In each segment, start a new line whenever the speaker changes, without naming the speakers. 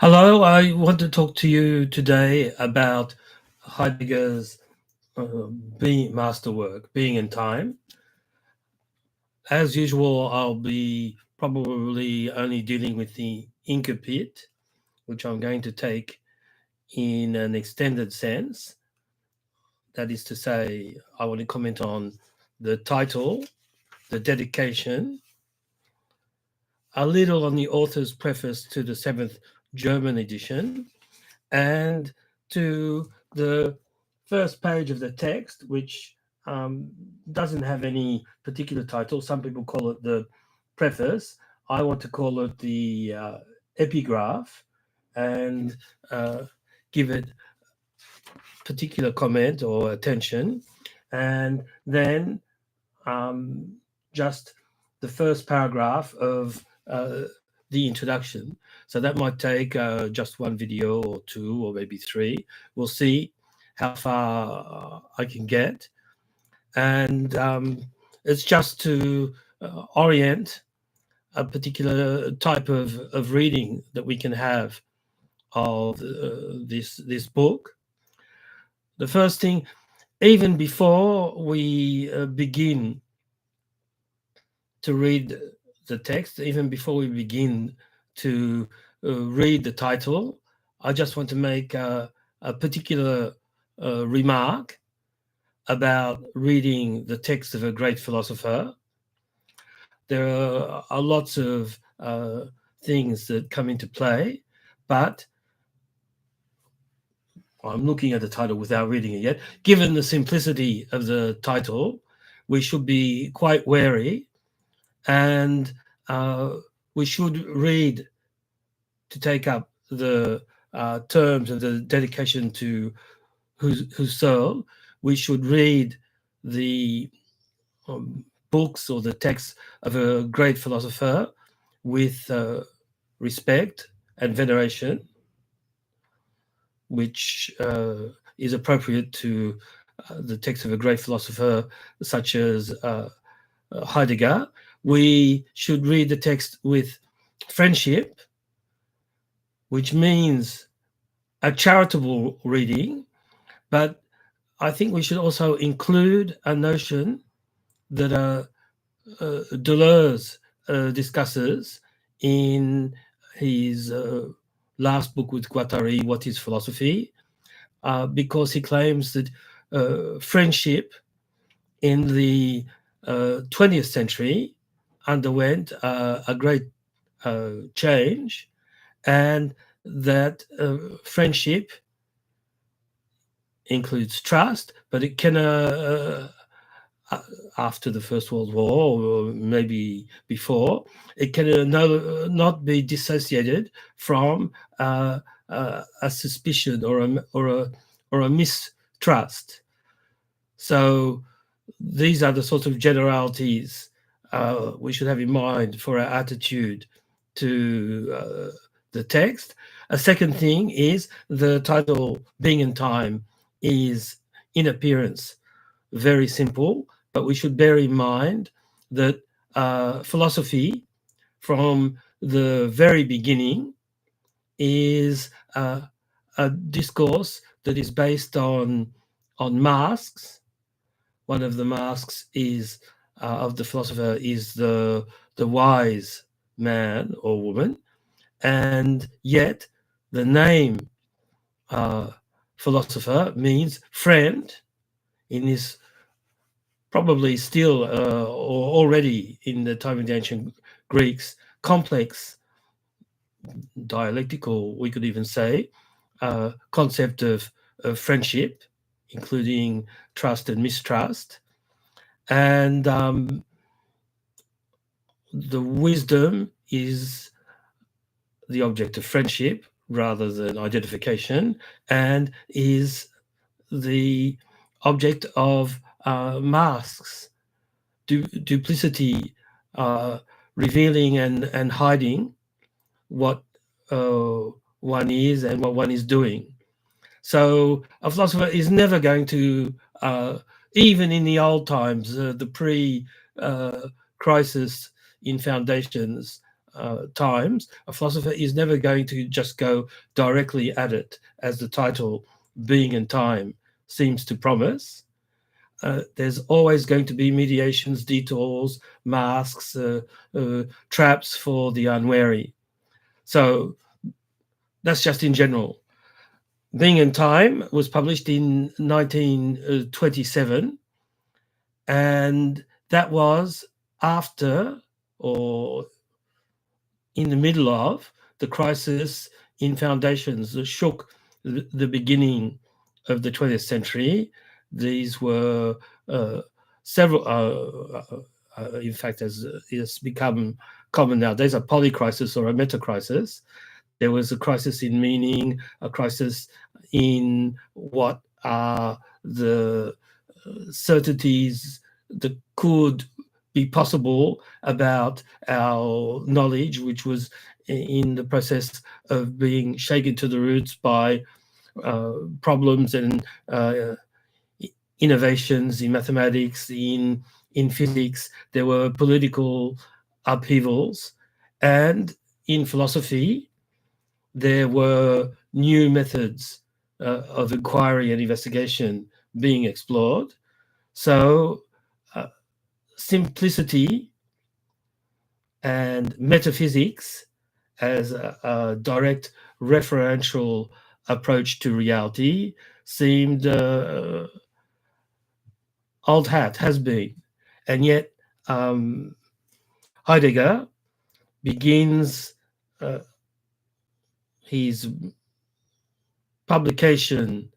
Hello, I want to talk to you today about Heidegger's masterwork, Being in Time. As usual, I'll be probably only dealing with the incipit, which I'm going to take in an extended sense. That is to say, I want to comment on the title, the dedication, a little on the author's preface to the 7th German edition, and to the first page of the text, which doesn't have any particular title. Some people call it the preface. I want to call it the epigraph, and give it particular comment or attention. And then just the first paragraph of the introduction. So that might take just one video or two or maybe three. We'll see how far I can get. And it's just to orient a particular type of reading that we can have of this book. The first thing, even before we begin to read the text, even before we begin to read the title, I just want to make a particular remark about reading the text of a great philosopher. There are lots of things that come into play, but I'm looking at the title without reading it yet. Given the simplicity of the title, we should be quite wary, and we should read to take up the terms of the dedication to Husserl. We should read the books or the texts of a great philosopher with respect and veneration, which is appropriate to the text of a great philosopher such as Heidegger. We should read the text with friendship, which means a charitable reading, but I think we should also include a notion that Deleuze discusses in his last book with Guattari, What is Philosophy? Because he claims that friendship in the 20th century underwent a great change, and that friendship includes trust, but it can, after the First World War, or maybe before, it can not be dissociated from a suspicion or a mistrust. So these are the sorts of generalities we should have in mind for our attitude to the text. A second thing is the title, Being in Time, is in appearance very simple, but we should bear in mind that philosophy from the very beginning is a discourse that is based on masks. One of the masks is of the philosopher is the wise man or woman, and yet the name philosopher means friend in this probably still or already in the time of the ancient Greeks complex dialectical, we could even say, concept of friendship, including trust and mistrust. And the wisdom is the object of friendship rather than identification, and is the object of masks, duplicity, revealing and hiding what one is and what one is doing. So a philosopher is never going to, even in the old times, the pre-crisis in foundations, times, a philosopher is never going to just go directly at it, as the title Being and Time seems to promise. There's always going to be mediations, detours, masks, traps for the unwary. So that's just in general. Being and Time was published in 1927, and that was after, or in the middle of, the crisis in foundations that shook the beginning of the 20th century. These were several, in fact, as it's become common nowadays, a polycrisis or a metacrisis. There was a crisis in meaning, a crisis in what are the certainties that could be possible about our knowledge, which was in the process of being shaken to the roots by problems and innovations in mathematics, in physics. There were political upheavals, and in philosophy, there were new methods of inquiry and investigation being explored. So simplicity and metaphysics as a direct referential approach to reality seemed old hat, has been. And yet Heidegger begins his publication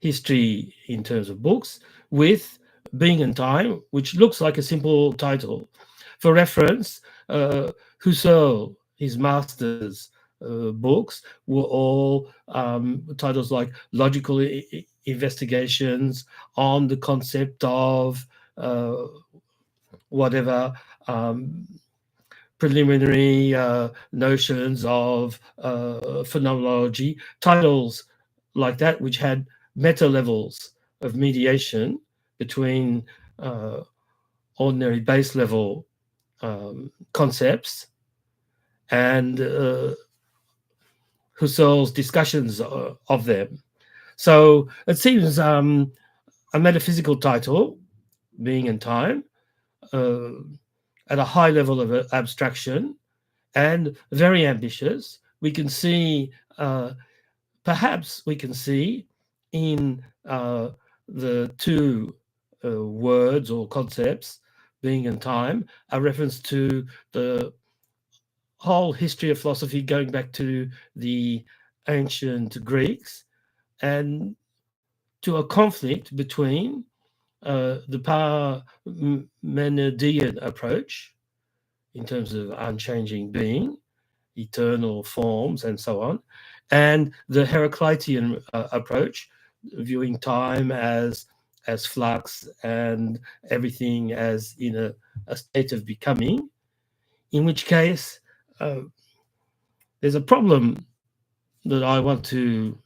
history in terms of books with Being and Time, which looks like a simple title. For reference, Husserl, his master's books, were all titles like Logical Investigations on the Concept of whatever, Preliminary notions of phenomenology, titles like that, which had meta levels of mediation between ordinary base level concepts and Husserl's discussions of them. So it seems a metaphysical title, Being and Time, at a high level of abstraction and very ambitious. We can see, perhaps we can see in the two words or concepts, Being and Time, a reference to the whole history of philosophy going back to the ancient Greeks, and to a conflict between the Parmenidean approach in terms of unchanging being, eternal forms, and so on, and the Heraclitean approach, viewing time as flux and everything as in a state of becoming, in which case there's a problem that I want to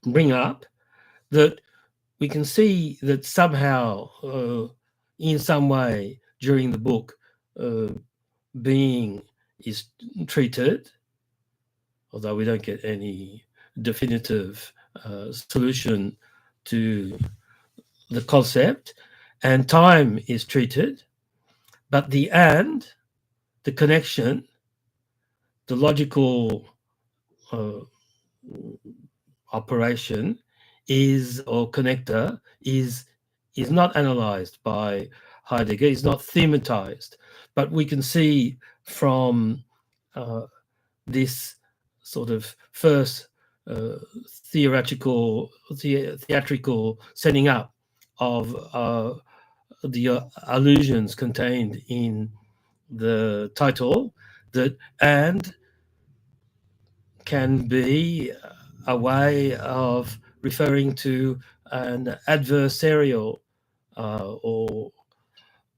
bring up, that we can see that somehow, in some way, during the book, being is treated, although we don't get any definitive solution to the concept, and time is treated, but the connection, the logical operation is, or connector is not analyzed by Heidegger, is not thematized, but we can see from this sort of first theatrical setting up of the allusions contained in the title, that and can be a way of referring to an adversarial or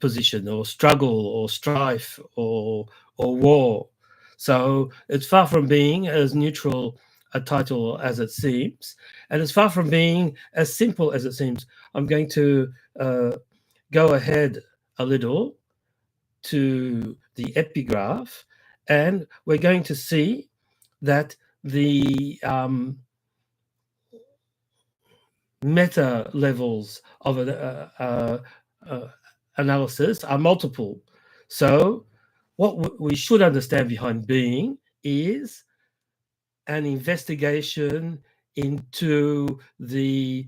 position or struggle or strife or war. So it's far from being as neutral a title as it seems, and it's far from being as simple as it seems. I'm going to go ahead a little to the epigraph, and we're going to see that the meta levels of analysis are multiple. So what we should understand behind being is an investigation into the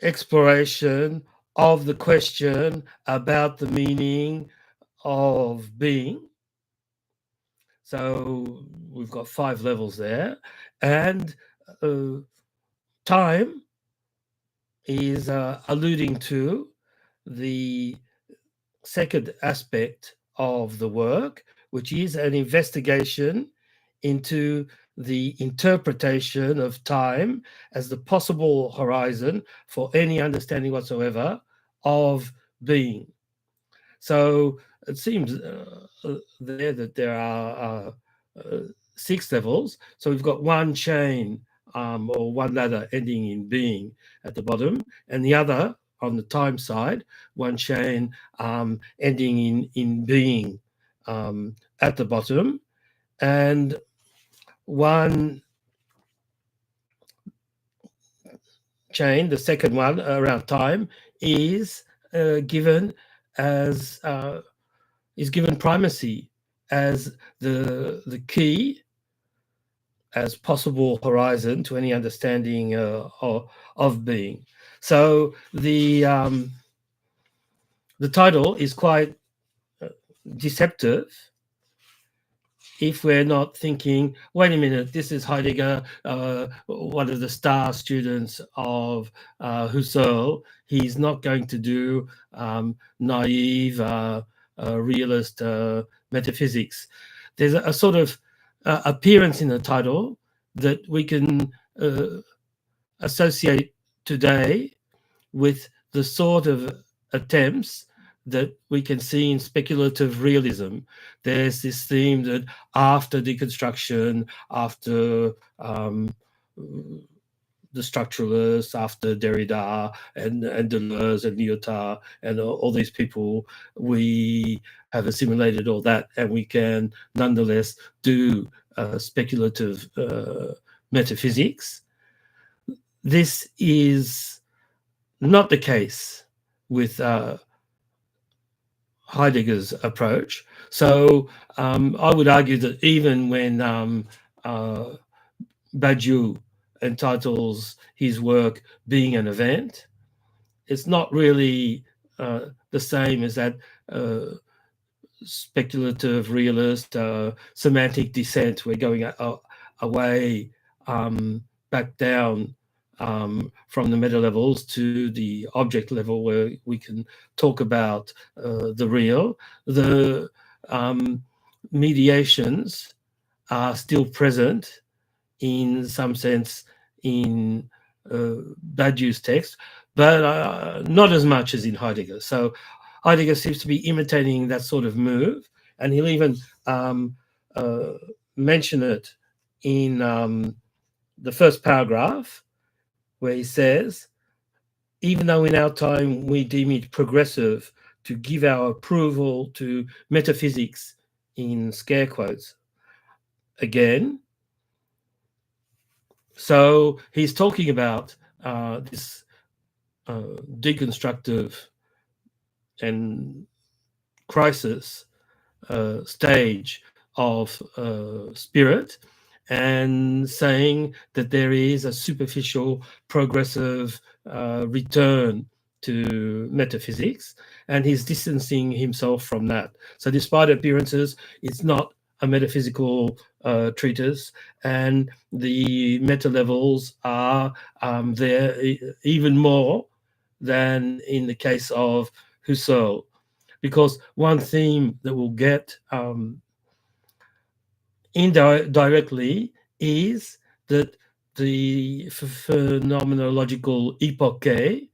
exploration of the question about the meaning of being. So we've got 5 levels there, and time is alluding to the second aspect of the work, which is an investigation into the interpretation of time as the possible horizon for any understanding whatsoever of being. So it seems there that there are 6 levels. So we've got one chain or one ladder ending in being at the bottom, and the other on the time side, one chain ending in being at the bottom, and one chain, the second one around time, is given as is given primacy as the key, as possible horizon to any understanding of being. So the title is quite deceptive if we're not thinking, wait a minute, this is Heidegger, one of the star students of Husserl. He's not going to do naive, realist metaphysics. There's a sort of appearance in the title that we can associate today with the sort of attempts that we can see in speculative realism. There's this theme that after deconstruction, after the structuralists, after Derrida and Deleuze and Lyotard and all these people, we have assimilated all that, and we can nonetheless do speculative metaphysics. This is not the case with Heidegger's approach. So I would argue that even when Badiou entitles his work Being an Event, it's not really the same as that speculative realist semantic descent. We're going away, back down from the meta levels to the object level, where we can talk about the real. The mediations are still present in some sense in Badiou's text, but not as much as in Heidegger. So Heidegger seems to be imitating that sort of move, and he'll even mention it in the first paragraph, where he says, even though in our time we deem it progressive to give our approval to metaphysics, in scare quotes again. So he's talking about this deconstructive and crisis stage of spirit, and saying that there is a superficial progressive return to metaphysics, and he's distancing himself from that. So despite appearances, it's not a metaphysical treatise, and the meta levels are there even more than in the case of Husserl, because one theme that we'll get indirectly is that the phenomenological epoche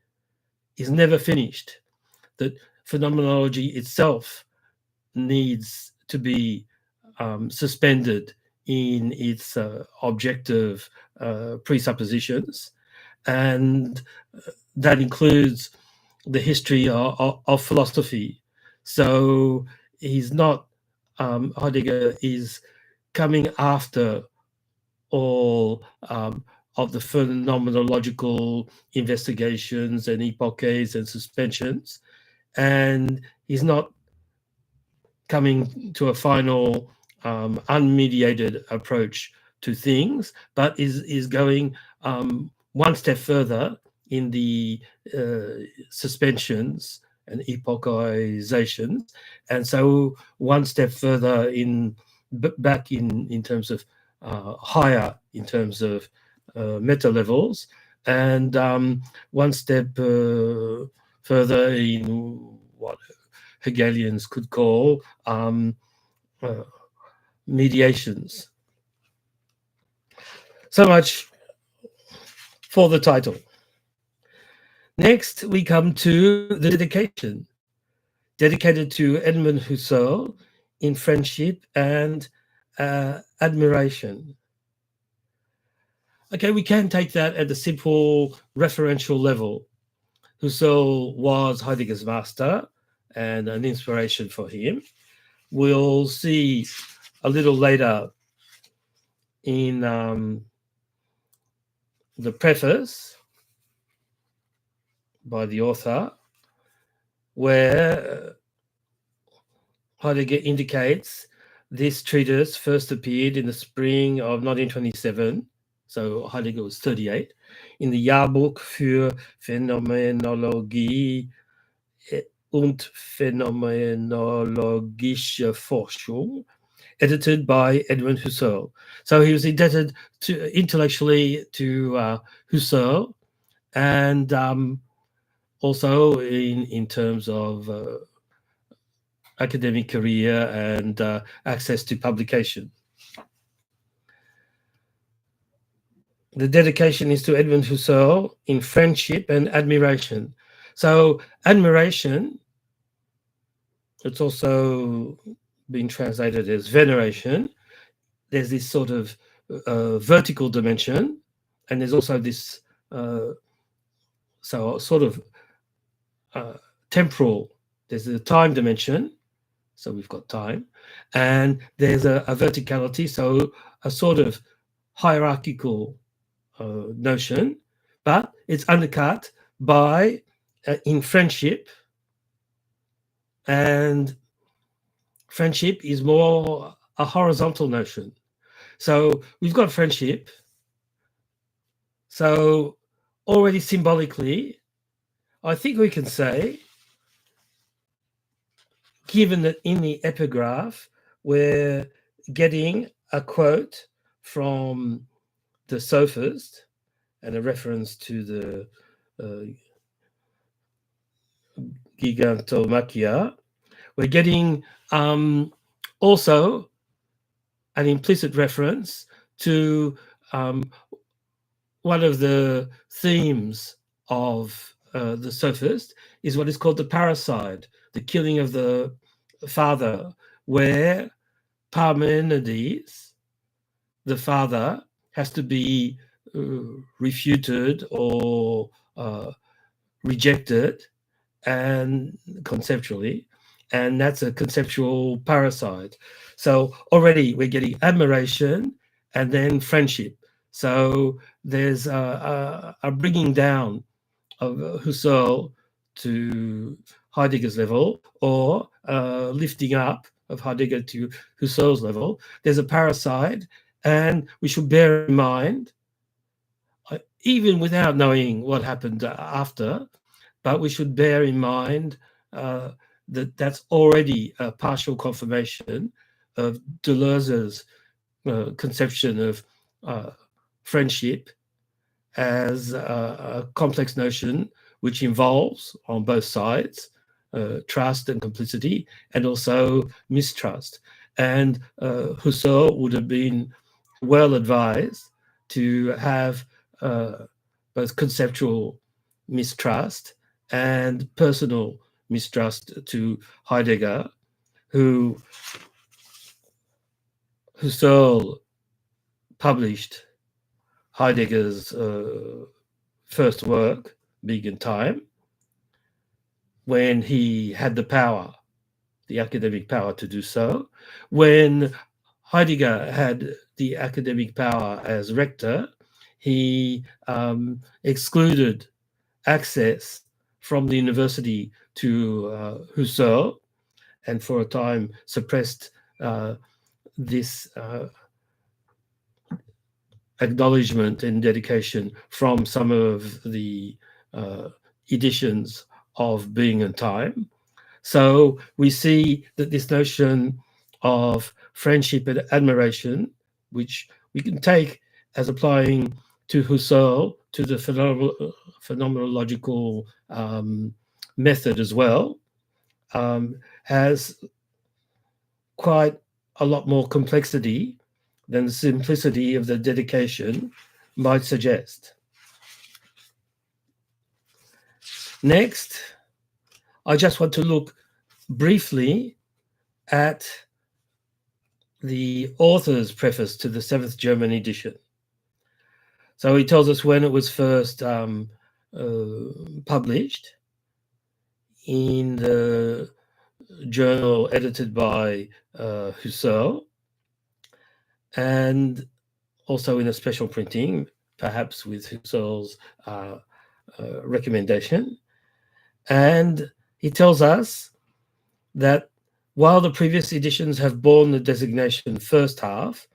is never finished, that phenomenology itself needs to be suspended in its objective presuppositions, and that includes the history of philosophy. So he's not, Heidegger is coming after all of the phenomenological investigations and epoches and suspensions, and he's not coming to a final unmediated approach to things, but is going one step further in the suspensions and epochizations, and so one step further in back in terms of higher in terms of meta levels, and one step further in what Hegelians could call uh, mediations. So much for the title. Next, we come to the dedication, dedicated to Edmund Husserl in friendship and admiration. Okay, we can take that at the simple referential level. Husserl was Heidegger's master and an inspiration for him. We'll see a little later in the preface by the author, where Heidegger indicates this treatise first appeared in the spring of 1927, so Heidegger was 38, in the Jahrbuch für Phänomenologie und phänomenologische Forschung, edited by Edmund Husserl. So he was indebted to intellectually to Husserl, and also in terms of academic career and access to publication. The dedication is to Edmund Husserl in friendship and admiration. So admiration, it's also been translated as veneration. There's this sort of vertical dimension, and there's also this so sort of temporal. There's a time dimension, so we've got time, and there's a verticality, so a sort of hierarchical notion, but it's undercut by in friendship, and friendship is more a horizontal notion. So we've got friendship. So already symbolically, I think we can say, given that in the epigraph, we're getting a quote from the sophist and a reference to the Gigantomachia, we're getting also an implicit reference to one of the themes of the sophist is what is called the parricide, the killing of the father, where Parmenides, the father, has to be refuted or rejected, and conceptually, and that's a conceptual parricide. So already we're getting admiration and then friendship. So there's a bringing down of Husserl to Heidegger's level, or lifting up of Heidegger to Husserl's level. There's a parricide, and we should bear in mind, even without knowing what happened after, but we should bear in mind that that's already a partial confirmation of Deleuze's conception of friendship as a complex notion which involves, on both sides, trust and complicity, and also mistrust. And Husserl would have been well advised to have both conceptual mistrust and personal mistrust to Heidegger, who Husserl published Heidegger's first work, Being and Time, when he had the power, the academic power to do so. When Heidegger had the academic power as rector, he excluded access from the university to Husserl, and for a time suppressed this acknowledgement and dedication from some of the editions of Being and Time. So we see that this notion of friendship and admiration, which we can take as applying to Husserl, to the phenomenological method as well, has quite a lot more complexity than the simplicity of the dedication might suggest. Next, I just want to look briefly at the author's preface to the 7th German edition. So he tells us when it was first published in the journal edited by Husserl, and also in a special printing, perhaps with Husserl's recommendation. And he tells us that while the previous editions have borne the designation first half,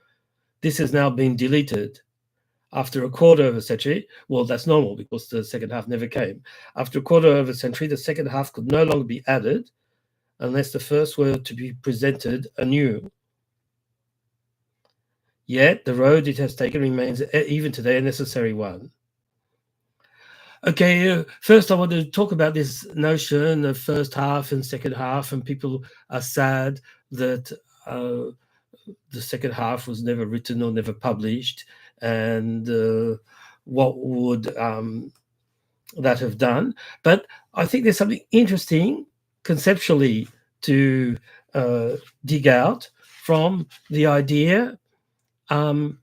this has now been deleted. After a quarter of a century, well, that's normal because the second half never came. After a quarter of a century, the second half could no longer be added unless the first were to be presented anew. Yet the road it has taken remains even today a necessary one. Okay, first I want to talk about this notion of first half and second half, and people are sad that the second half was never written or never published, and what would that have done? But I think there's something interesting conceptually to dig out from the idea. I'm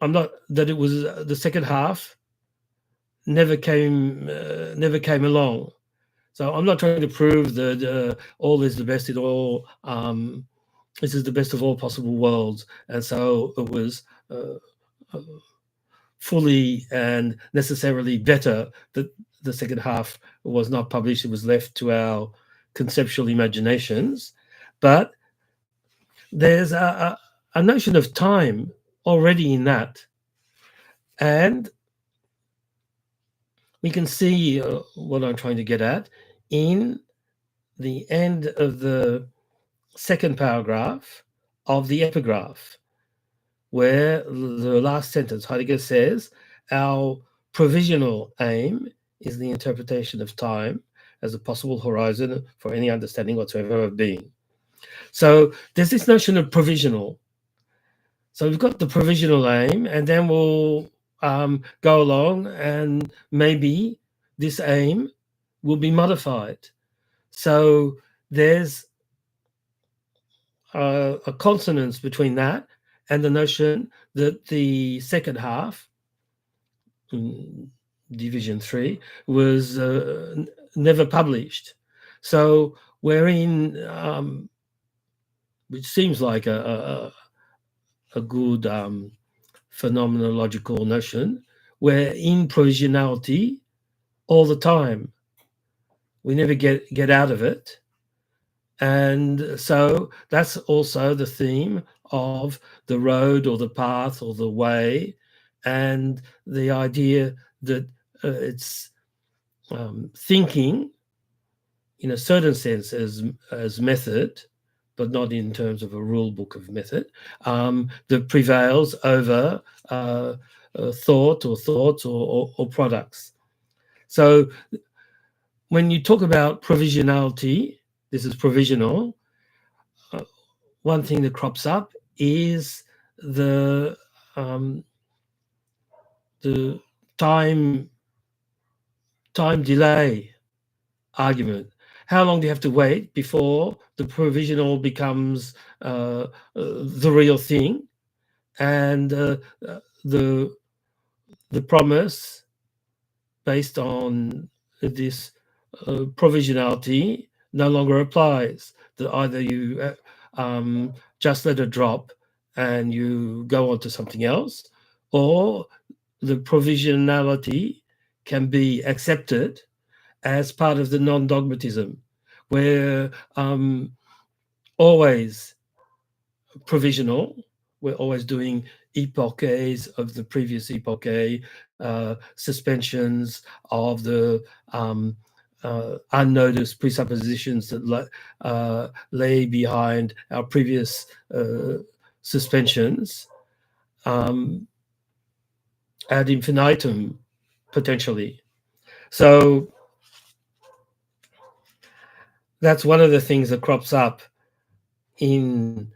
not that it was the second half never came along. So I'm not trying to prove that all is the best in all. This is the best of all possible worlds, and so it was fully and necessarily better that the second half was not published. It was left to our conceptual imaginations. But there's a notion of time already in that, and we can see what I'm trying to get at in the end of the second paragraph of the epigraph, where the last sentence, Heidegger says, our provisional aim is the interpretation of time as a possible horizon for any understanding whatsoever of being. So there's this notion of provisional. So we've got the provisional aim, and then we'll go along, and maybe this aim will be modified. So there's a consonance between that and the notion that the second half, Division 3, was never published. So we're in, which seems like a good phenomenological notion, we're in provisionality all the time. We never get out of it. And so that's also the theme of the road or the path or the way, and the idea that it's thinking in a certain sense as method, but not in terms of a rule book of method, that prevails over thought or thoughts or products. So when you talk about provisionality, this is provisional, one thing that crops up is the time delay argument. How long do you have to wait before the provisional becomes the real thing, and the promise based on this provisionality no longer applies. That either you just let it drop and you go on to something else, or the provisionality can be accepted as part of the non-dogmatism, where always provisional. We're always doing epoches of the previous epoche, suspensions of the unnoticed presuppositions that lay behind our previous suspensions ad infinitum, potentially. So that's one of the things that crops up in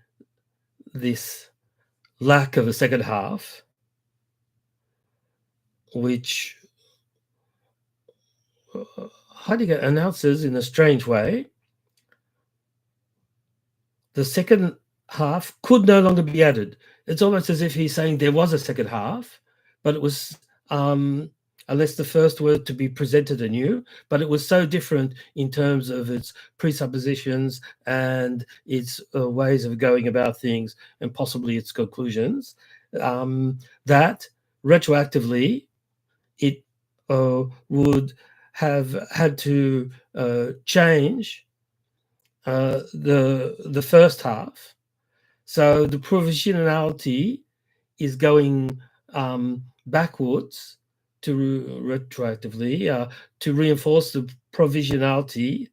this lack of a second half, which Heidegger announces in a strange way. The second half could no longer be added. It's almost as if he's saying there was a second half, but it was, unless the first were to be presented anew, but it was so different in terms of its presuppositions and its ways of going about things and possibly its conclusions, that retroactively it would have had to change the first half. So the provisionality is going backwards to retroactively to reinforce the provisionality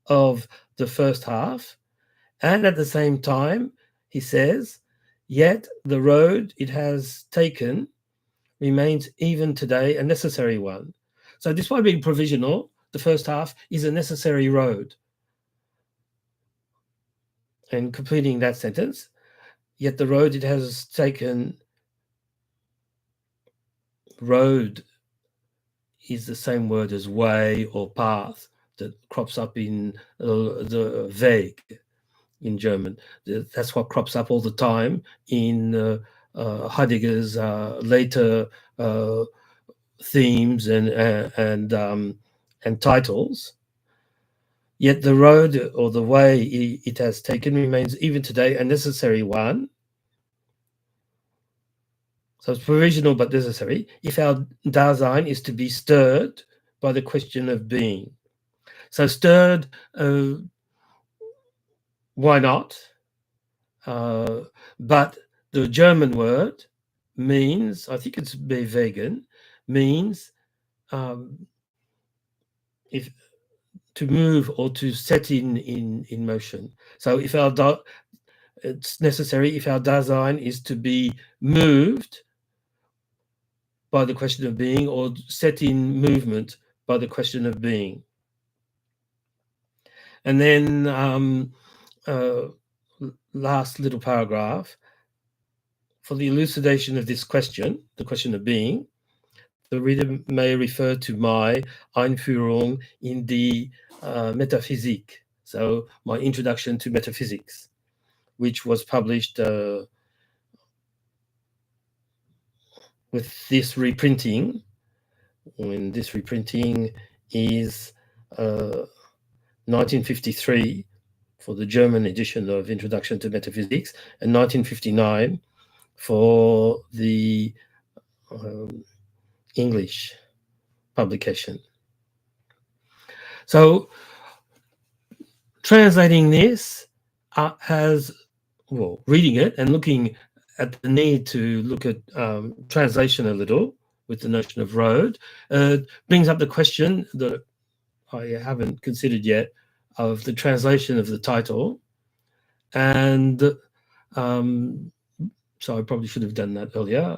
of the first half, and at the same time, he says, yet the road it has taken remains even today a necessary one. So despite being provisional, the first half is a necessary road. And completing that sentence, yet the road it has taken, road is the same word as way or path that crops up in the Weg in German. That's what crops up all the time in Heidegger's later themes and titles. Yet the road or the way it has taken remains even today a necessary one. So it's provisional but necessary. If our Dasein is to be stirred by the question of being. So stirred, why not? But the German word means, I think it's bewegen, means if to move or to set in motion. So if it's necessary if our Dasein is to be moved by the question of being or set in movement by the question of being. And then last little paragraph, for the elucidation of this question, the question of being, the reader may refer to my Einführung in die Metaphysik, so my introduction to metaphysics, which was published with this reprinting, when this reprinting is 1953 for the German edition of Introduction to Metaphysics, and 1959 for the English publication. So translating this reading it and looking at the need to look at translation a little with the notion of road, brings up the question that I haven't considered yet of the translation of the title. And so I probably should have done that earlier,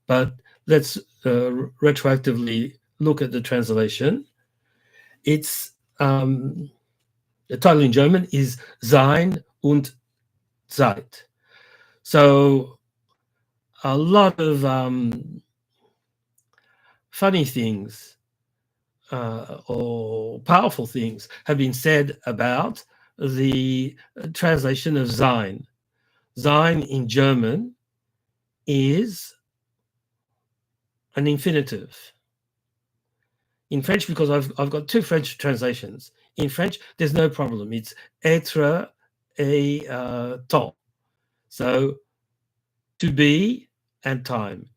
but let's retroactively look at the translation. It's the title in German is Sein und Zeit. So a lot of funny things or powerful things have been said about the translation of Sein. Sein in German is an infinitive. In French, because I've got two French translations. In French, there's no problem. It's être et temps. So to be and time.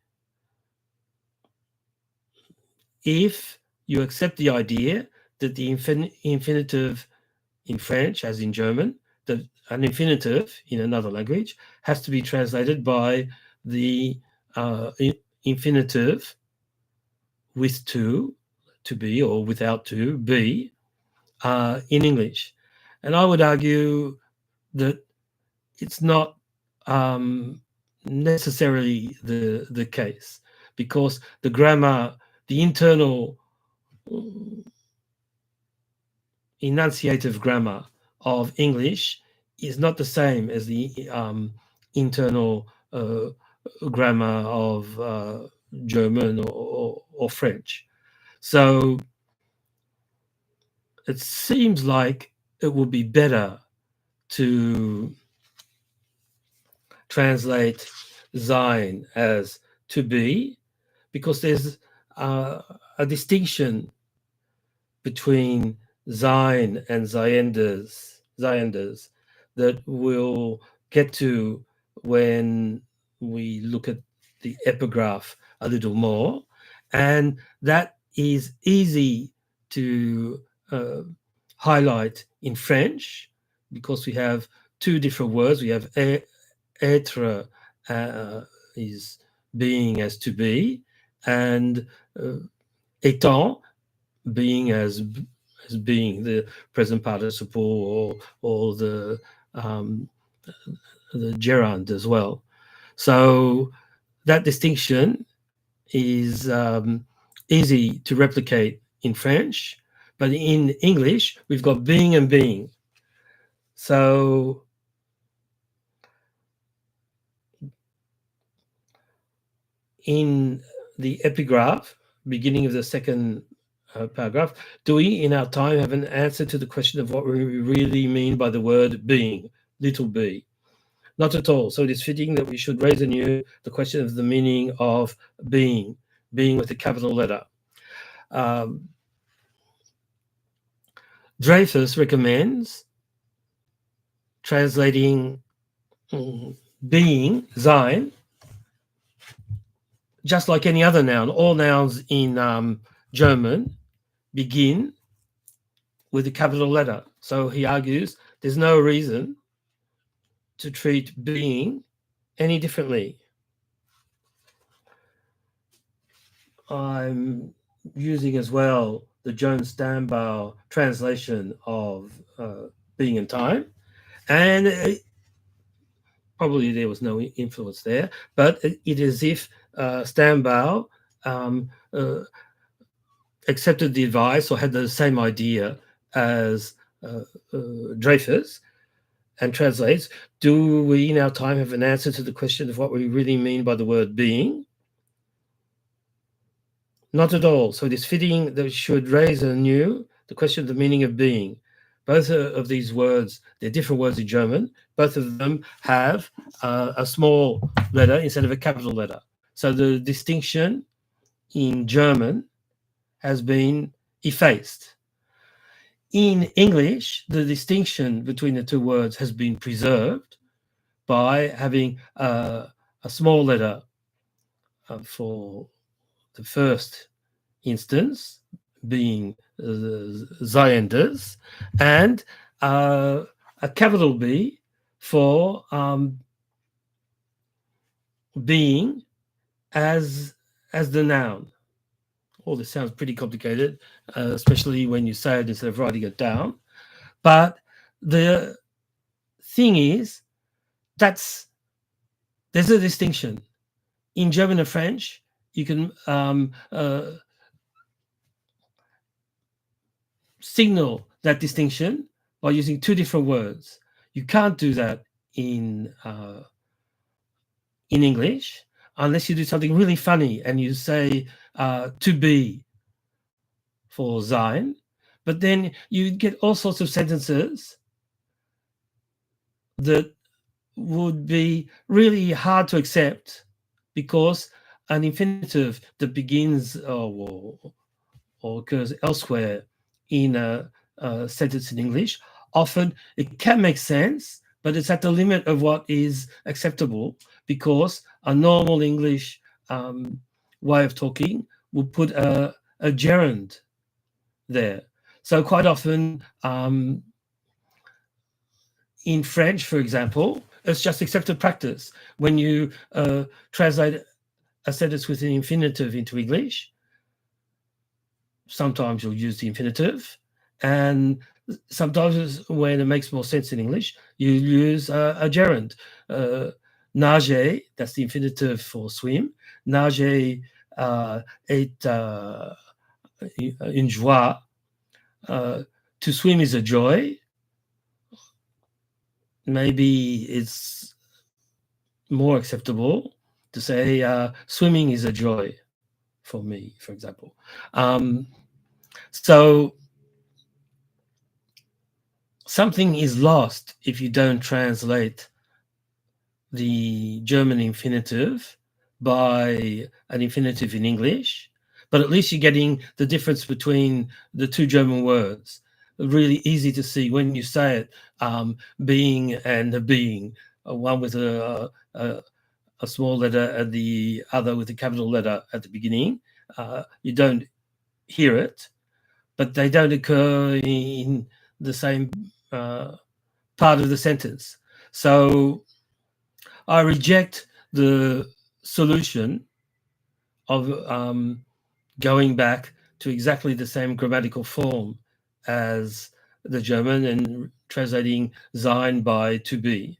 If you accept the idea that the infinitive in French, as in German, that an infinitive in another language has to be translated by the infinitive with to be, or without to be, in English. And I would argue that it's not necessarily the case, because the grammar, the internal enunciative grammar of English is not the same as the internal grammar of German or French. So it seems like it would be better to translate sein as to be, because there's a distinction between sein and Zayenders that we'll get to when we look at the epigraph a little more. And that is easy to highlight in French, because we have two different words. We have être is being as to be, and étant being as being the present participle, or the gerund as well. So that distinction is easy to replicate in French, but in English we've got being and being. So in the epigraph, beginning of the second paragraph, do we in our time have an answer to the question of what we really mean by the word being, little b? Not at all. So it is fitting that we should raise anew the question of the meaning of being with a capital letter. Dreyfus recommends translating being, sein, just like any other noun. All nouns in German begin with a capital letter. So he argues there's no reason to treat being any differently. I'm using as well the Jones Stambau translation of Being and Time, and probably there was no influence there, but it is as if Stambau accepted the advice or had the same idea as Dreyfus, and translates, do we in our time have an answer to the question of what we really mean by the word being? Not at all. So it is fitting that we should raise anew the question of the meaning of being. Both of these words, they're different words in German. Both of them have a small letter instead of a capital letter. So the distinction in German has been effaced. In English, the distinction between the two words has been preserved by having a small letter for the first instance, being Zayenders, and a capital B for being as the noun. All this sounds pretty complicated, especially when you say it instead of writing it down. But the thing is, there's a distinction. In German and French, you can signal that distinction by using two different words. You can't do that in English unless you do something really funny and you say to be for sein, but then you get all sorts of sentences that would be really hard to accept, because an infinitive that begins or or occurs elsewhere in a sentence in English, often it can make sense, but it's at the limit of what is acceptable, because a normal English way of talking will put a gerund there. So quite often in French, for example, it's just accepted practice. When you translate a sentence with an infinitive into English, sometimes you'll use the infinitive, and sometimes when it makes more sense in English, you use a gerund. Nager, that's the infinitive for swim. Nager est une joie. To swim is a joy. Maybe it's more acceptable to say swimming is a joy for me, for example. So something is lost if you don't translate the German infinitive by an infinitive in English, but at least you're getting the difference between the two German words. Really easy to see when you say it, being and a being, one with a small letter and the other with a capital letter at the beginning. You don't hear it, but they don't occur in the same part of the sentence. So I reject the solution of going back to exactly the same grammatical form as the German and translating sein by to be.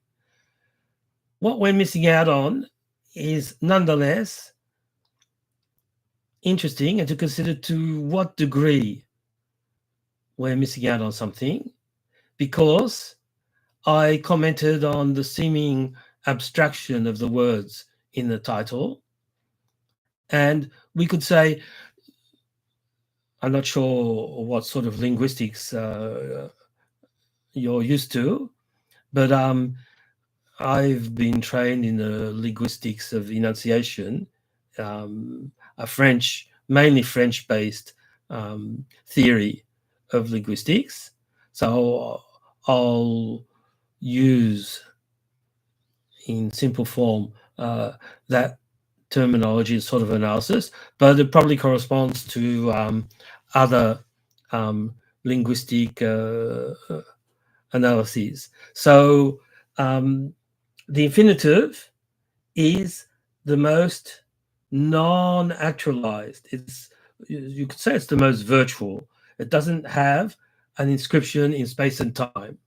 What we're missing out on is nonetheless interesting, and to consider to what degree we're missing out on something, because I commented on the seeming abstraction of the words in the title. And we could say, I'm not sure what sort of linguistics you're used to, but I've been trained in the linguistics of enunciation, a French, mainly French-based theory of linguistics. So I'll use in simple form that terminology as sort of analysis, but it probably corresponds to other linguistic analyses. So the infinitive is the most non-actualized. It's, you could say it's the most virtual. It doesn't have an inscription in space and time.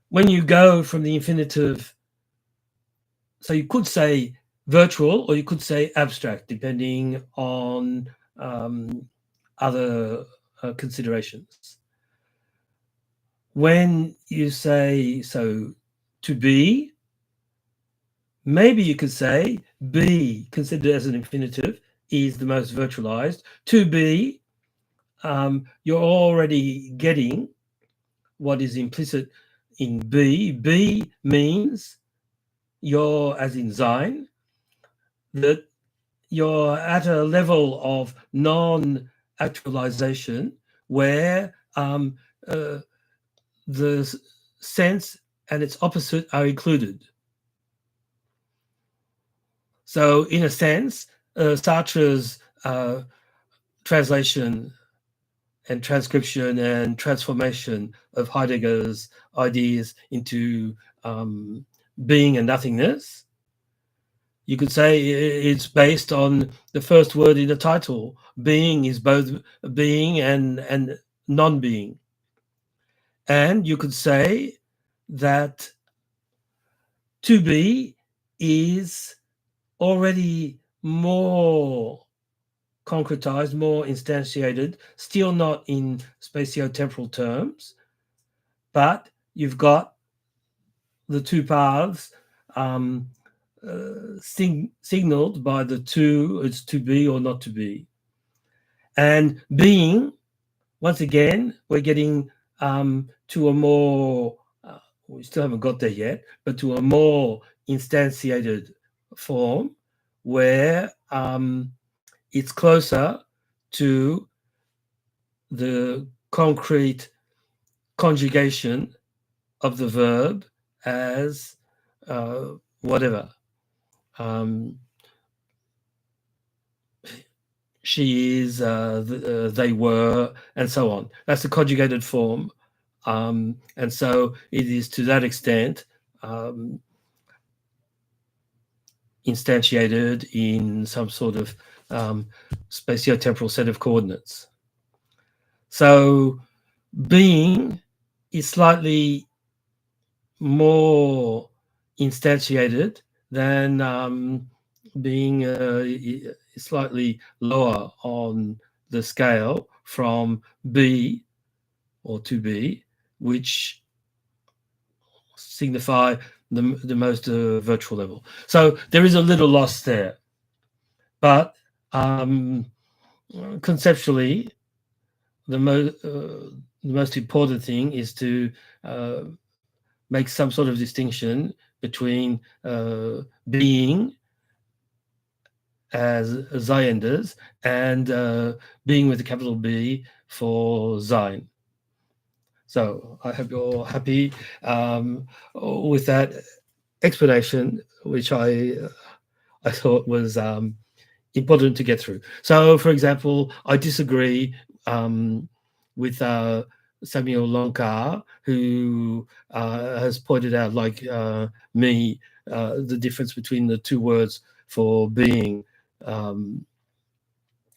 When you go from the infinitive, so you could say virtual or you could say abstract, depending on other considerations. When you say, so to be, maybe you could say be, considered as an infinitive, is the most virtualized. To be, you're already getting what is implicit in be. Be means you're, as in sein, that you're at a level of non-actualization where the sense and its opposite are included. So in a sense, Sartre's translation and transcription and transformation of Heidegger's ideas into being and nothingness, you could say it's based on the first word in the title. Being is both being and non-being. And you could say that to be is already more concretized, more instantiated, still not in spatiotemporal terms, but you've got the two paths signaled by the two, it's to be or not to be. And being, once again, we're getting to a more, we still haven't got there yet, but to a more instantiated form where it's closer to the concrete conjugation of the verb as whatever. She is, they were, and so on. That's the conjugated form. And so it is to that extent instantiated in some sort of spatiotemporal set of coordinates. So being is slightly more instantiated than being slightly lower on the scale from B or to B, which signify the most virtual level. So there is a little loss there, but conceptually, the most important thing is to make some sort of distinction between being as Zayenders and being with a capital B for Zayn. So I hope you're happy with that explanation, which I thought was important to get through. So, for example, I disagree with Samuel Lonkar, who has pointed out, like me, the difference between the two words for being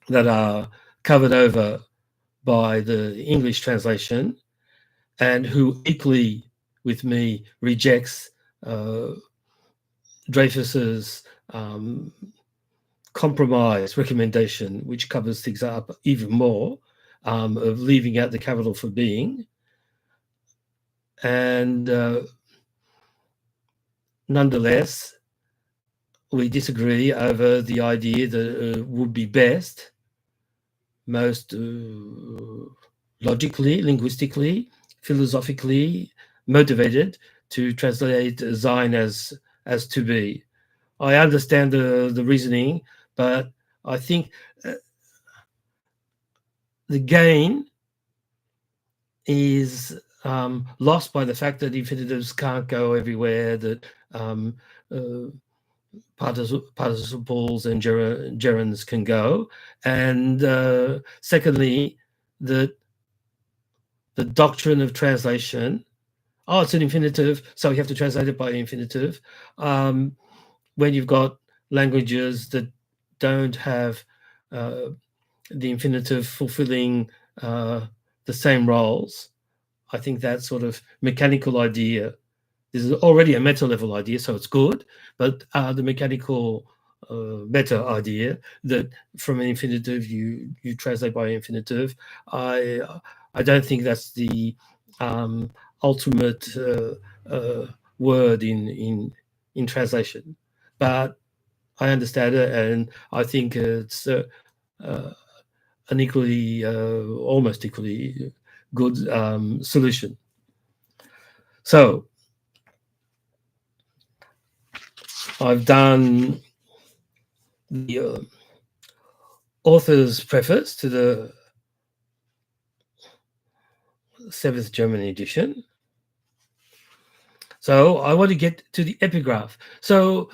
that are covered over by the English translation, and who equally with me rejects Dreyfus's compromise recommendation, which covers things up even more, of leaving out the capital for being. And nonetheless, we disagree over the idea that it would be best, most logically, linguistically, philosophically motivated to translate Zayn as to be. I understand the reasoning, but I think the gain is lost by the fact that infinitives can't go everywhere, that participles and gerunds can go. And secondly, that the doctrine of translation, it's an infinitive, so we have to translate it by infinitive. When you've got languages that don't have the infinitive fulfilling the same roles, I think that sort of mechanical idea, this is already a meta level idea, so it's good, but the mechanical meta idea that from an infinitive you translate by infinitive, I don't think that's the ultimate word in translation. But I understand it, and I think it's an equally, almost equally good solution. So I've done the author's preface to the 7th German edition. So I want to get to the epigraph. So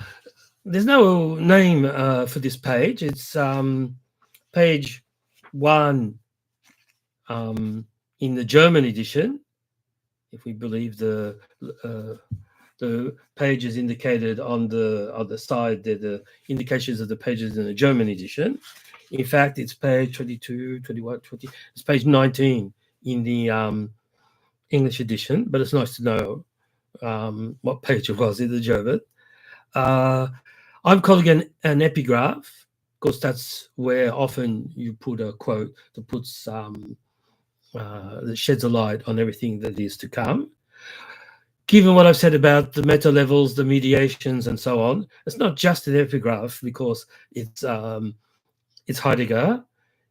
there's no name for this page. It's page 1 in the German edition, if we believe the pages indicated on the side. They're the indications of the pages in the German edition. In fact, it's page 22, 21, 20. It's page 19 in the English edition, but it's nice to know what page it was in the German. I'm calling it an epigraph because that's where often you put a quote that puts that sheds a light on everything that is to come. Given what I've said about the meta levels, the mediations, and so on, it's not just an epigraph because it's Heidegger.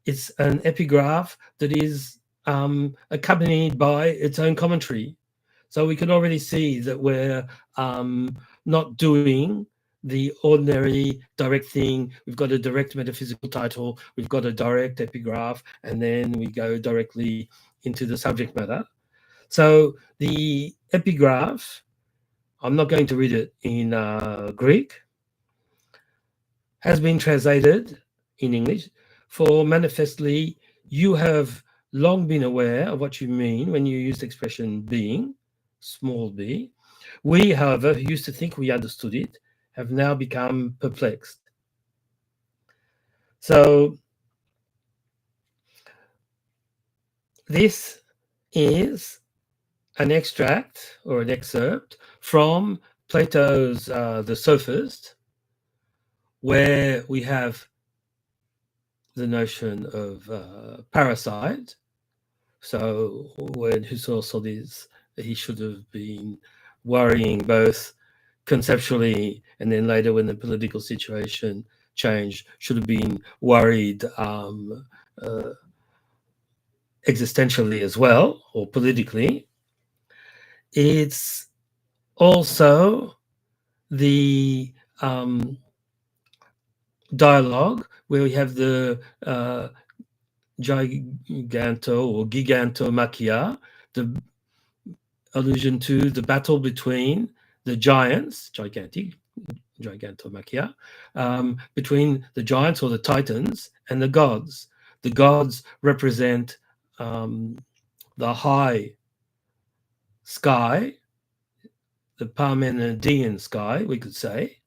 It's an epigraph that is accompanied by its own commentary. So we can already see that we're not doing the ordinary direct thing. We've got a direct metaphysical title, we've got a direct epigraph, and then we go directly into the subject matter. So the epigraph, I'm not going to read it in Greek, has been translated in English for manifestly you have long been aware of what you mean when you use the expression being, small b. We, however, who used to think we understood it, have now become perplexed. So this is an extract or an excerpt from Plato's The Sophist, where we have the notion of parasite. So when Husserl saw this, he should have been worrying both conceptually and then later when the political situation changed, should have been worried existentially as well, or politically. It's also the dialogue where we have the giganto or gigantomachia, the allusion to the battle between the giants, gigantomachia, between the giants or the titans and the gods. The gods represent the high sky, the Parmenidean sky, we could say,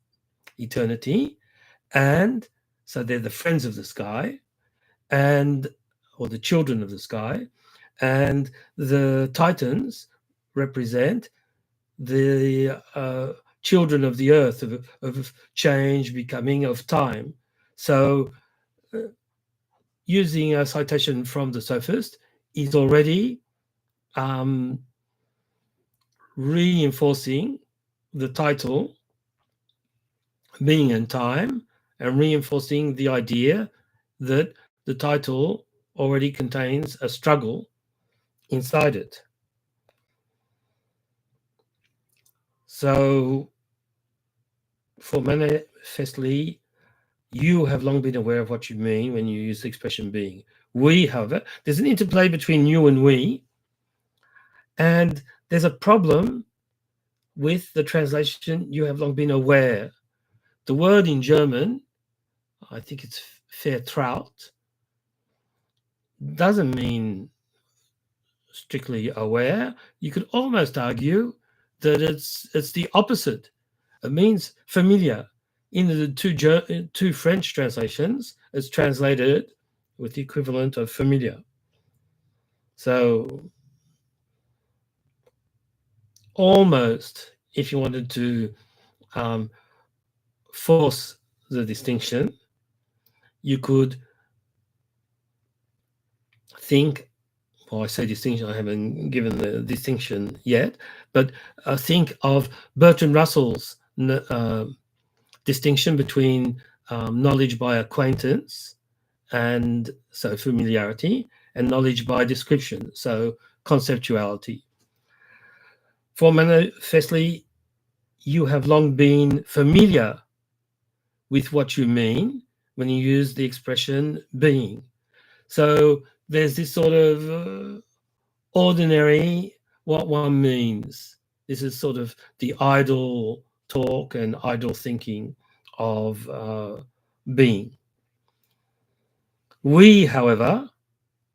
eternity, and so they're the friends of the sky, and or the children of the sky, and the titans represent the children of the earth, of change, becoming, of time. So using a citation from the Sophist is already reinforcing the title being in time and reinforcing the idea that the title already contains a struggle inside it. So for manifestly, you have long been aware of what you mean when you use the expression being. We, however, there's an interplay between you and we, and there's a problem with the translation, you have long been aware. The word in German, I think it's Vertraut, doesn't mean strictly aware. You could almost argue that it's the opposite. It means familiar. In the two French translations, it's translated with the equivalent of familiar. So almost, if you wanted to force the distinction, you could think, well, I say distinction, I haven't given the distinction yet, but think of Bertrand Russell's distinction between knowledge by acquaintance, and so familiarity, and knowledge by description, so conceptuality. For manifestly, you have long been familiar with what you mean when you use the expression being. So there's this sort of ordinary what one means. This is sort of the idle talk and idle thinking of being. We, however,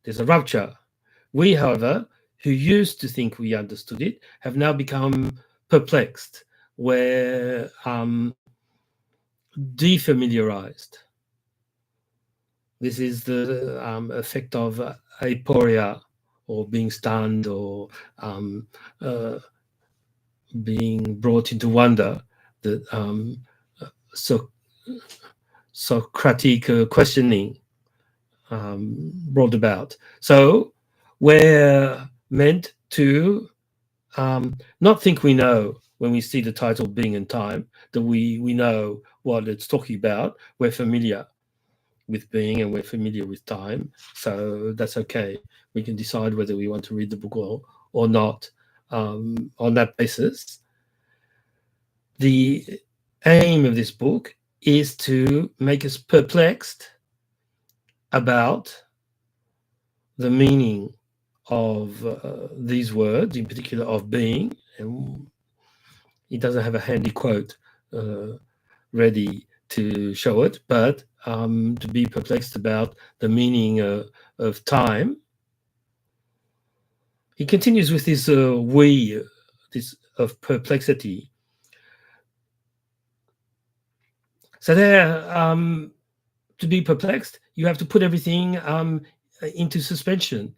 there's a rupture. We, however, who used to think we understood it, have now become perplexed. We're defamiliarized. This is the effect of aporia, or being stunned, or being brought into wonder, that Socratic questioning brought about. So we're meant to not think we know when we see the title being in time, that we know what it's talking about. We're familiar with being and we're familiar with time. So that's okay. We can decide whether we want to read the book or not on that basis. The aim of this book is to make us perplexed about the meaning of these words, in particular of being. And he doesn't have a handy quote ready to show it, but to be perplexed about the meaning of time. He continues with this this of perplexity. So there, to be perplexed, you have to put everything into suspension.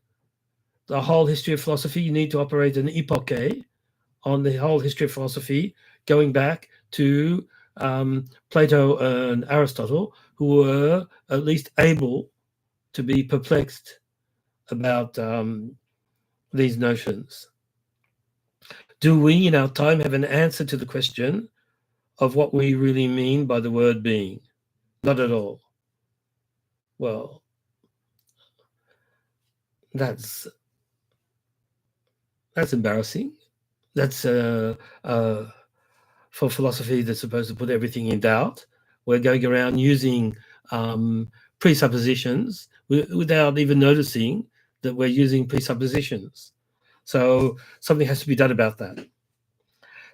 The whole history of philosophy, you need to operate an epoche on the whole history of philosophy, going back to Plato and Aristotle, who were at least able to be perplexed about these notions. Do we in our time have an answer to the question of what we really mean by the word being? Not at all. Well, that's embarrassing. That's for philosophy that's supposed to put everything in doubt. We're going around using presuppositions without even noticing that we're using presuppositions. So something has to be done about that.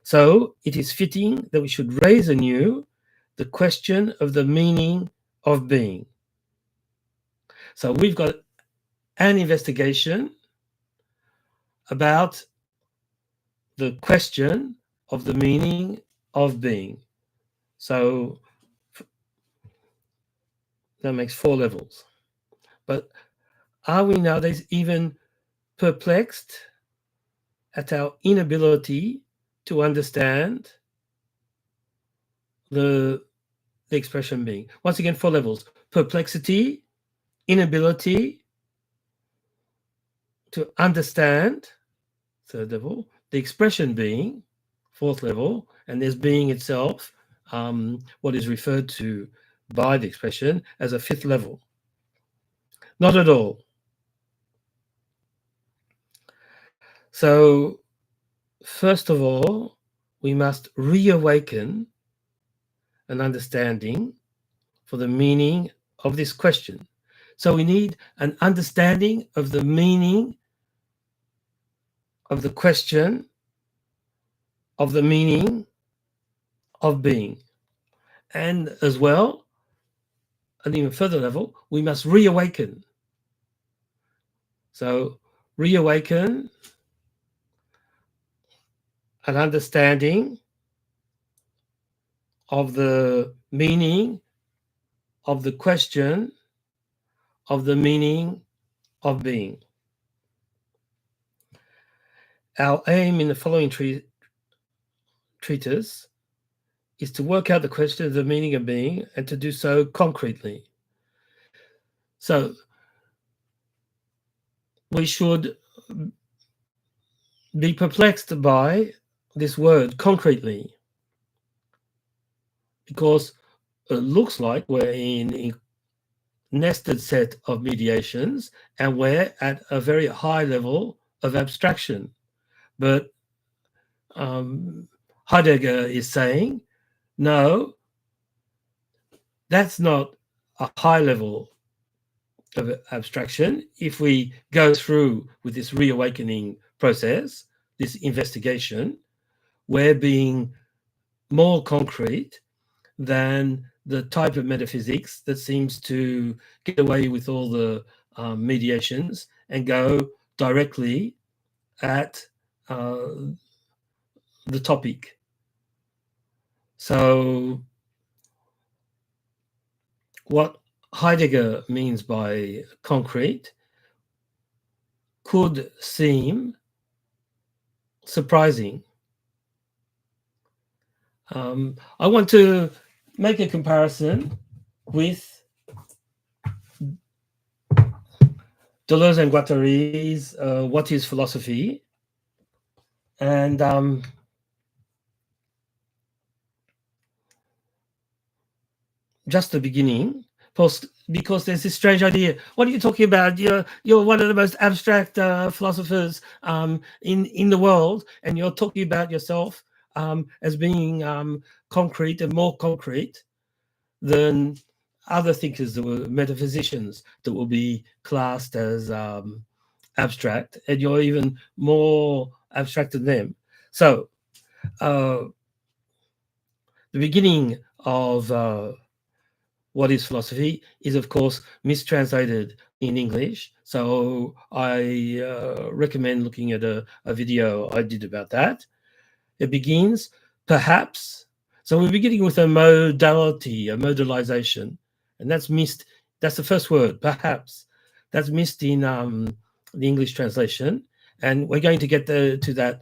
So it is fitting that we should raise anew the question of the meaning of being. So we've got an investigation about the question of the meaning of being. So that makes 4 levels. But are we nowadays even perplexed at our inability to understand the expression being? Once again, 4 levels: perplexity, inability to understand, 3rd level, the expression being, 4th level, and there's being itself, what is referred to by the expression as a 5th level. Not at all. So, first of all, we must reawaken an understanding for the meaning of this question. So we need an understanding of the meaning of the question, of the meaning of being. And as well, an even further level, we must reawaken. So reawaken an understanding of the meaning of the question, of the meaning of being. Our aim in the following treatise is to work out the question of the meaning of being and to do so concretely. So we should be perplexed by this word concretely, because it looks like we're in a nested set of mediations and we're at a very high level of abstraction. But Heidegger is saying, no, that's not a high level of abstraction. If we go through with this reawakening process, this investigation, we're being more concrete than the type of metaphysics that seems to get away with all the mediations and go directly at the topic. So what Heidegger means by concrete could seem surprising. I want to make a comparison with Deleuze and Guattari's What is Philosophy? And just the beginning, because there's this strange idea. What are you talking about? You're one of the most abstract philosophers in the world, and you're talking about yourself as being concrete and more concrete than other thinkers that were metaphysicians that will be classed as abstract, and you're even more abstract than them. So the beginning of what is philosophy is, of course, mistranslated in English. So I recommend looking at a video I did about that. It begins, perhaps. So we're beginning with a modality, a modalization, and that's missed. That's the first word, perhaps. That's missed in the English translation, and we're going to get to that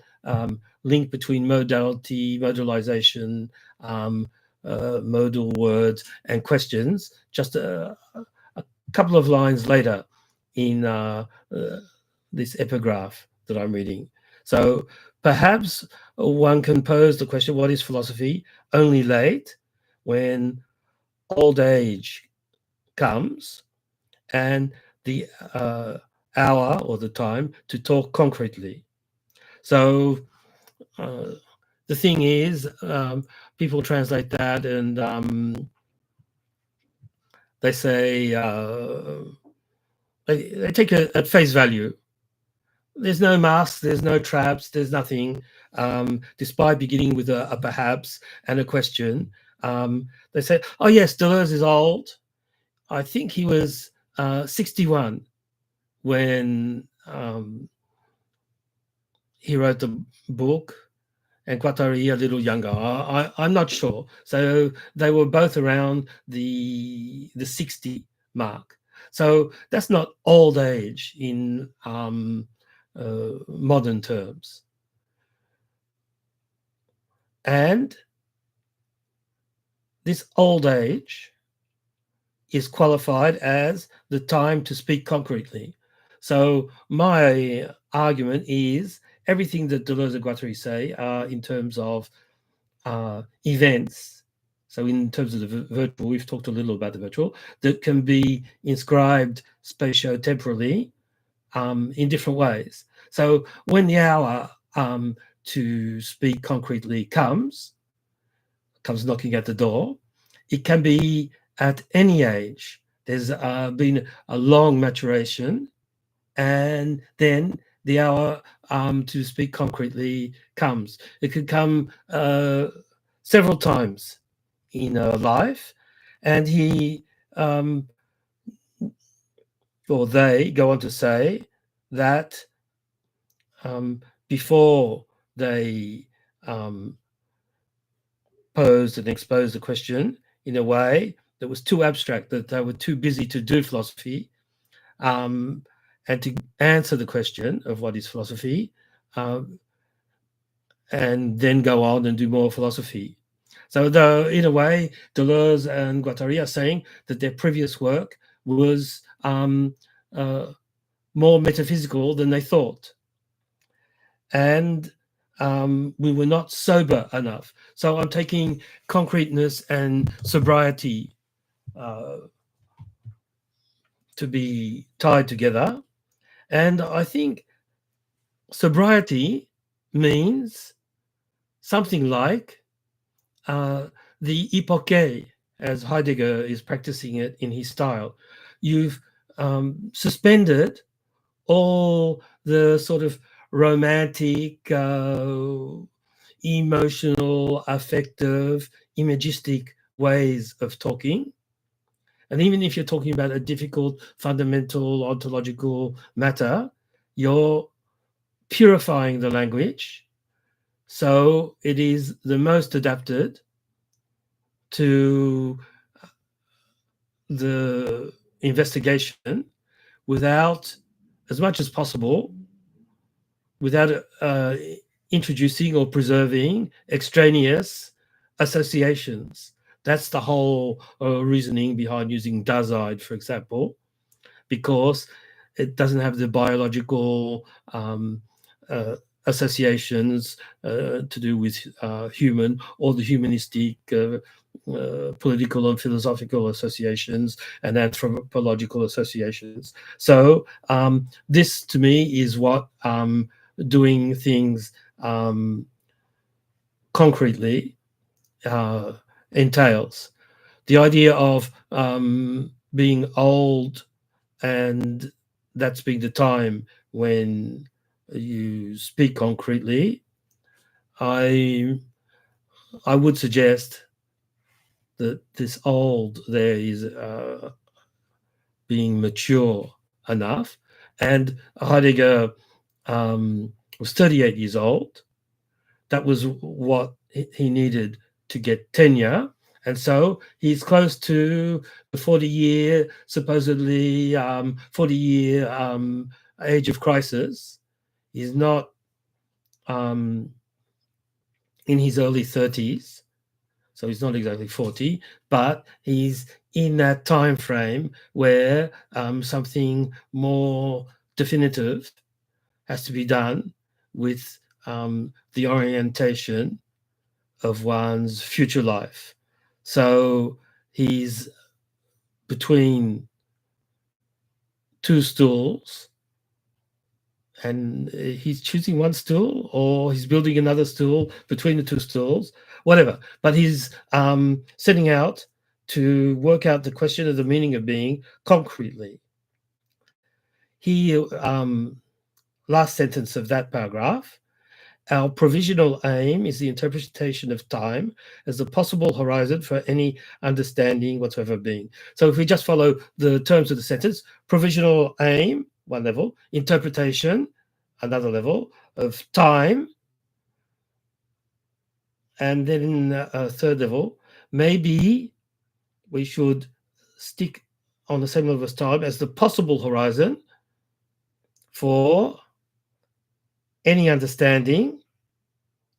link between modality, modalization, modal words, and questions just a couple of lines later in this epigraph that I'm reading. So perhaps one can pose the question, what is philosophy? Only late, when old age comes and the hour or the time to talk concretely. So the thing is, people translate that and they say, they take it at face value. There's no masks, there's no traps, there's nothing. Despite beginning with a perhaps and a question, they say, oh yes, Deleuze is old. I think he was 61 when he wrote the book, and Guattari a little younger. I'm not sure. So they were both around the 60 mark. So that's not old age in modern terms. And this old age is qualified as the time to speak concretely. So my argument is everything that Deleuze and Guattari say in terms of events, so in terms of the virtual, we've talked a little about the virtual, that can be inscribed spatio-temporally in different ways. So when the hour to speak concretely comes knocking at the door, it can be at any age. There's been a long maturation, and then the hour to speak concretely comes. It could come several times in a life, and he or they go on to say that before they posed and exposed the question in a way that was too abstract, that they were too busy to do philosophy, and to answer the question of what is philosophy, and then go on and do more philosophy. So in a way, Deleuze and Guattari are saying that their previous work was more metaphysical than they thought. And we were not sober enough. So I'm taking concreteness and sobriety to be tied together. And I think sobriety means something like the epoche, as Heidegger is practicing it in his style. You've suspended all the sort of romantic, emotional, affective, imagistic ways of talking. And even if you're talking about a difficult, fundamental, ontological matter, you're purifying the language so it is the most adapted to the investigation without, as much as possible, without introducing or preserving extraneous associations. That's the whole reasoning behind using Dasein, for example, because it doesn't have the biological associations to do with human or the humanistic political and philosophical associations and anthropological associations. So this, to me, is what doing things concretely entails. The idea of being old, and that's being the time when you speak concretely. I would suggest that this old there is being mature enough. And Heidegger was 38 years old. That was what he needed to get tenure. And so he's close to the 40-year, supposedly 40-year age of crisis. He's not in his early 30s, so he's not exactly 40, but he's in that time frame where something more definitive has to be done with the orientation of one's future life. So he's between two stools, and he's choosing one stool, or he's building another stool between the two stools, whatever. But he's setting out to work out the question of the meaning of being concretely. He, last sentence of that paragraph, our provisional aim is the interpretation of time as the possible horizon for any understanding whatsoever being. So if we just follow the terms of the sentence, provisional aim, one level, interpretation, another level of time, and then a third level, maybe we should stick on the same level as time as the possible horizon for any understanding,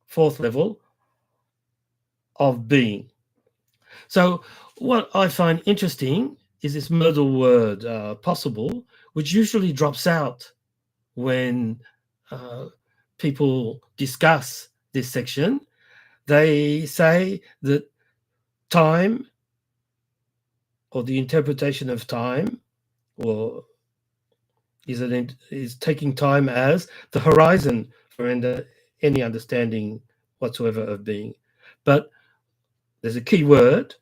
fourth level, of being. So what I find interesting is this modal word possible, which usually drops out when people discuss this section. They say that time, or the interpretation of time, or is taking time as the horizon for any understanding whatsoever of being. But there's a key word.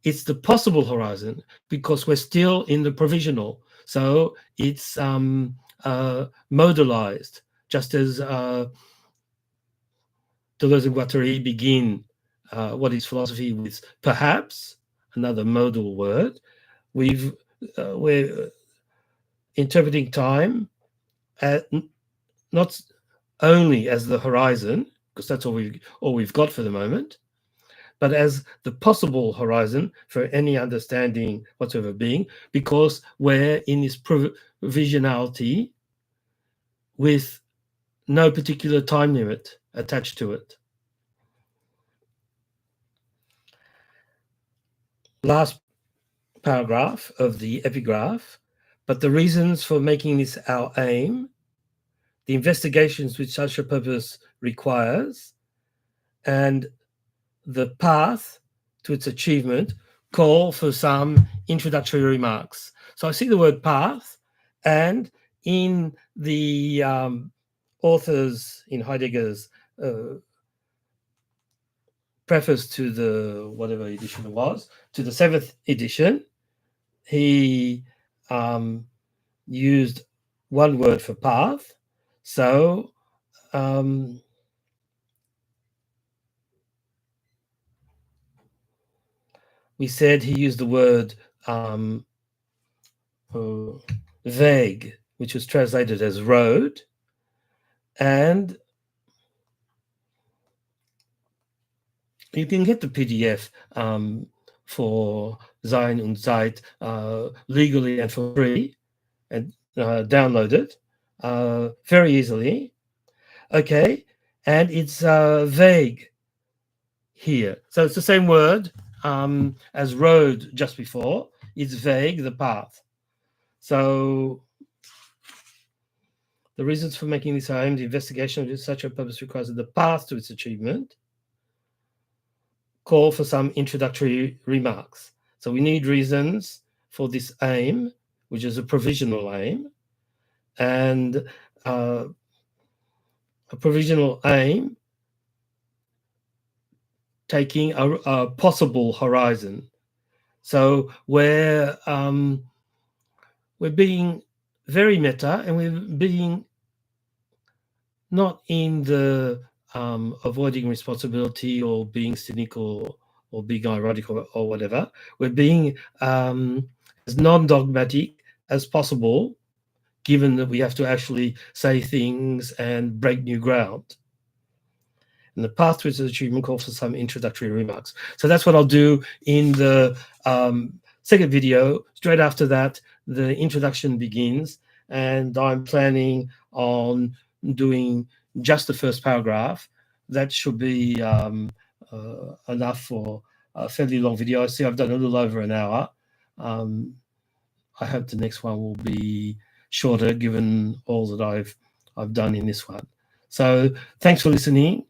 It's the possible horizon, because we're still in the provisional. So it's modalized, just as Deleuze and Guattari begin what is philosophy with perhaps, another modal word. We're interpreting time not only as the horizon, because that's all we've got for the moment, but as the possible horizon for any understanding whatsoever being, because we're in this provisionality with no particular time limit attached to it. Last paragraph of the epigraph, but the reasons for making this our aim, the investigations which such a purpose requires, and the path to its achievement call for some introductory remarks. So I see the word path, and in the author's, in Heidegger's preface to the, whatever edition it was, to the 7th edition, he used one word for path. So we said he used the word vague, which was translated as road, and you can get the PDF for Sein und Zeit legally and for free, and download it very easily. Okay, and it's vague here. So it's the same word as road just before. It's vague, the path. So the reasons for making this aim, the investigation of such a purpose requires that the path to its achievement call for some introductory remarks. So we need reasons for this aim, which is a provisional aim, and a provisional aim taking a possible horizon. So we're being very meta, and we're being not in the avoiding responsibility or being cynical or being ironic or whatever. We're being as non-dogmatic as possible, given that we have to actually say things and break new ground. And the path towards achievement calls for some introductory remarks. So that's what I'll do in the second video. Straight after that, the introduction begins, and I'm planning on doing just the first paragraph. That should be enough for a fairly long video. I see I've done a little over an hour. I hope the next one will be shorter, given all that I've done in this one. So thanks for listening.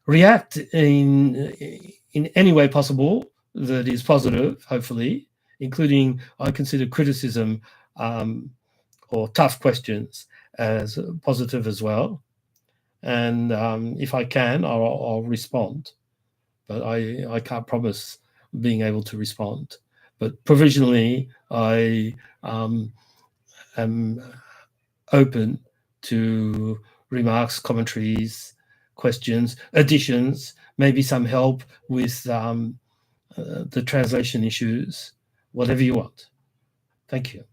React in any way possible that is positive, hopefully, including I consider criticism or tough questions as positive as well. And if I can, I'll respond. But I can't promise being able to respond. But provisionally, I am open to remarks, commentaries, questions, additions, maybe some help with the translation issues, whatever you want. Thank you.